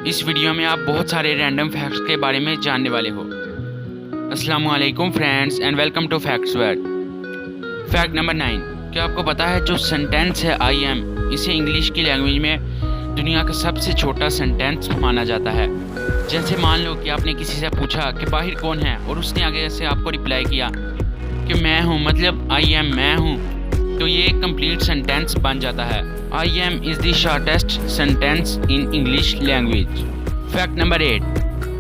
इस वीडियो में आप बहुत सारे रैंडम फैक्ट्स के बारे में जानने वाले हो। अस्सलामुअलैकुम friends and welcome to facts world. Fact number 9, क्या आपको पता है जो सेंटेंस है आई एम, इसे इंग्लिश की लैंग्वेज में दुनिया का सबसे छोटा सेंटेंस माना जाता है। जैसे मान लो कि आपने किसी से पूछा कि बाहर कौन है और उसने आगे से आपको रिप्लाई किया कि मैं हूँ, मतलब आई एम मैं हूँ, तो ये एक कंप्लीट सेंटेंस बन जाता है। I M is the shortest sentence in English language. Fact number 8,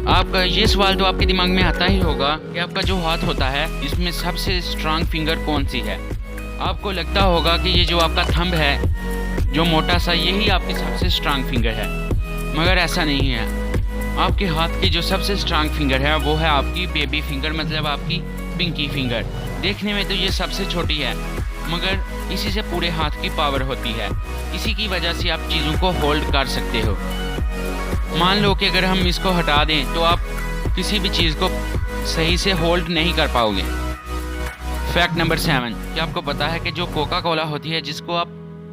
आपका ये सवाल तो आपके दिमाग में आता ही होगा कि आपका जो हाथ होता है इसमें सबसे स्ट्रांग फिंगर कौन सी है। आपको लगता होगा कि ये जो आपका थंब है जो मोटा सा, यही आपकी सबसे स्ट्रांग फिंगर है, मगर ऐसा नहीं है। आपके हाथ की जो सबसे स्ट्रांग फिंगर है वो है आपकी बेबी फिंगर, मतलब आपकी पिंकी फिंगर। देखने में तो ये सबसे छोटी है, मगर इसी से पूरे हाथ की पावर होती है। इसी की वजह से आप चीज़ों को होल्ड कर सकते हो। मान लो कि अगर हम इसको हटा दें तो आप किसी भी चीज़ को सही से होल्ड नहीं कर पाओगे। फैक्ट नंबर 7, क्या आपको पता है कि जो कोका कोला होती है जिसको आप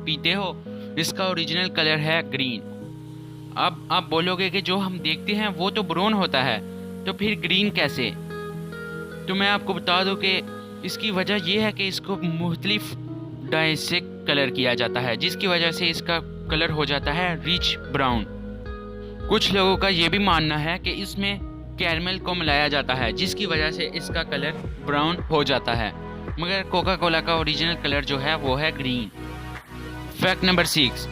पीते हो, इसका ओरिजिनल कलर है ग्रीन। अब आप बोलोगे कि जो हम देखते हैं वो तो ब्राउन होता है, तो फिर ग्रीन कैसे? तो मैं आपको बता दूं कि इसकी वजह यह है कि इसको मुख्तलिफ डाई से कलर किया जाता है, जिसकी वजह से इसका कलर हो जाता है रिच ब्राउन। कुछ लोगों का ये भी मानना है कि इसमें कैरमल को मिलाया जाता है, जिसकी वजह से इसका कलर ब्राउन हो जाता है, मगर कोका कोला का ओरिजिनल कलर जो है वो है ग्रीन। फैक्ट नंबर 6,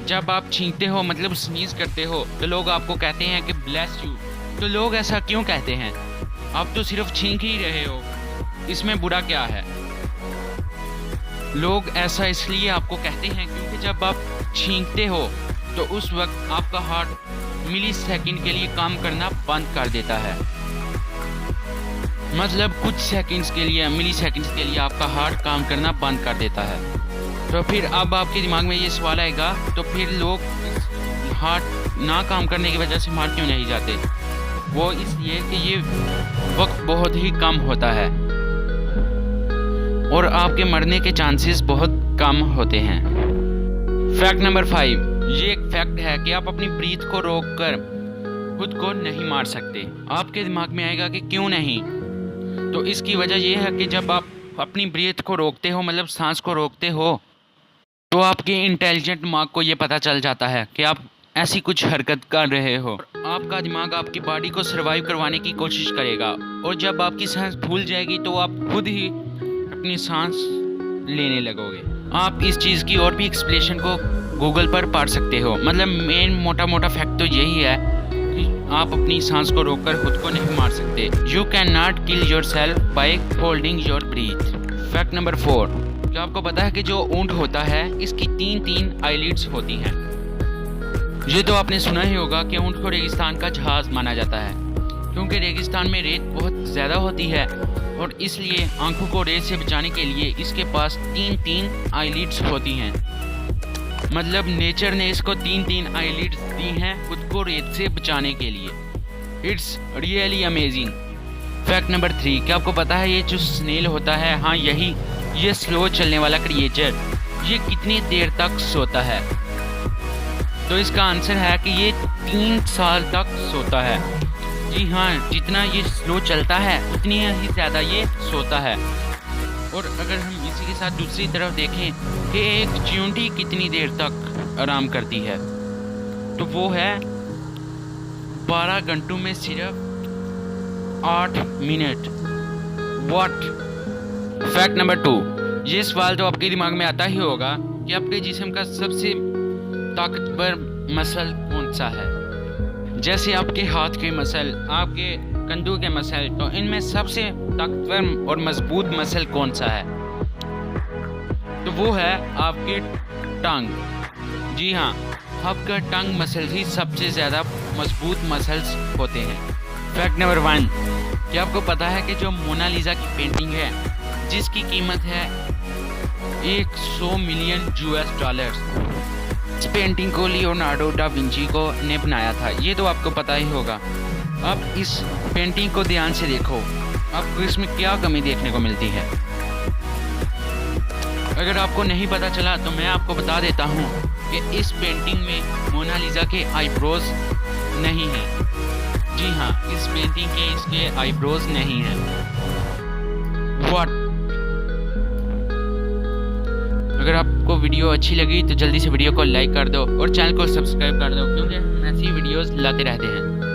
जब आप छींकते हो, मतलब स्नीज करते हो, तो लोग आपको कहते हैं कि ब्लेस यू। तो लोग ऐसा क्यों कहते हैं? आप तो सिर्फ छींक ही रहे हो, इसमें बुरा क्या है? लोग ऐसा इसलिए आपको कहते हैं क्योंकि जब आप छींकते हो तो उस वक्त आपका हार्ट मिली सेकेंड के लिए काम करना बंद कर देता है। मतलब कुछ सेकंड्स के लिए, मिली सेकंड्स के लिए आपका हार्ट काम करना बंद कर देता है। तो फिर अब आपके दिमाग में ये सवाल आएगा, तो फिर लोग हार्ट ना काम करने की वजह से मार क्यों नहीं जाते? वो इसलिए कि ये वक्त बहुत ही कम होता है और आपके मरने के चांसेस बहुत कम होते हैं। फैक्ट नंबर 5, ये एक फैक्ट है कि आप अपनी ब्रीथ को रोककर खुद को नहीं मार सकते। आपके दिमाग में आएगा कि क्यों नहीं? तो इसकी वजह यह है कि जब आप अपनी ब्रीथ को रोकते हो, मतलब सांस को रोकते हो, तो आपके इंटेलिजेंट दिमाग को ये पता चल जाता है कि आप ऐसी कुछ हरकत कर रहे हो। आपका दिमाग आपकी बॉडी को सर्वाइव करवाने की कोशिश करेगा, और जब आपकी सांस भूल जाएगी तो आप खुद ही अपनी सांस लेने लगोगे। आप इस चीज़ की और भी एक्सप्लेनेशन को गूगल पर पढ़ सकते हो। मतलब मेन मोटा फैक्ट तो यही है कि आप अपनी सांस को रोककर खुद को नहीं मार सकते। You can not kill your self by holding your breathe. Fact number 4, क्या आपको पता है कि जो ऊंट होता है इसकी 3 आईलिड्स होती हैं। ये तो आपने सुना ही होगा कि ऊंट को रेगिस्तान का जहाज माना जाता है, क्योंकि रेगिस्तान में रेत बहुत ज़्यादा होती है और इसलिए आंखों को रेत से बचाने के लिए इसके पास 3 आईलिड्स होती हैं। मतलब नेचर ने इसको 3 आईलिड्स दी हैं खुद को रेत से बचाने के लिए। It's really amazing. Fact number 3, क्या आपको पता है ये जो स्नेल होता है, हाँ यही, ये स्लो चलने वाला क्रिएचर, ये कितनी देर तक सोता है? तो इसका आंसर है कि ये 3 साल तक सोता है। जी हाँ, जितना ये स्लो चलता है उतनी ही ज़्यादा ये सोता है। और अगर हम इसी के साथ दूसरी तरफ देखें कि एक चींटी कितनी देर तक आराम करती है, तो वो है 12 घंटों में सिर्फ 8 मिनट। व्हाट? फैक्ट नंबर 2, ये सवाल तो आपके दिमाग में आता ही होगा कि आपके जिस्म का सबसे ताकतवर मसल कौन सा है। जैसे आपके हाथ के मसल, आपके कंधों के मसल, तो इनमें सबसे ताकतवर और मजबूत मसल कौन सा है? तो वो है आपके टंग। जी हाँ, आपका टंग मसल ही सबसे ज़्यादा मजबूत मसल्स होते हैं। फैक्ट नंबर 1, क्या आपको पता है कि जो मोनालिसा की पेंटिंग है जिसकी कीमत है 100 मिलियन US$, इस पेंटिंग को लियोनार्डो डा विंची ने बनाया था, ये तो आपको पता ही होगा। अब इस पेंटिंग को ध्यान से देखो, आपको इसमें क्या कमी देखने को मिलती है। अगर आपको नहीं पता चला तो मैं आपको बता देता हूँ कि इस पेंटिंग में मोनालिसा के आईब्रोज नहीं है। जी हाँ, इस पेंटिंग के इसके आईब्रोज नहीं है। व्हाट? अगर आपको वीडियो अच्छी लगी तो जल्दी से वीडियो को लाइक कर दो और चैनल को सब्सक्राइब कर दो, क्योंकि हम ऐसी वीडियोस लाते रहते हैं।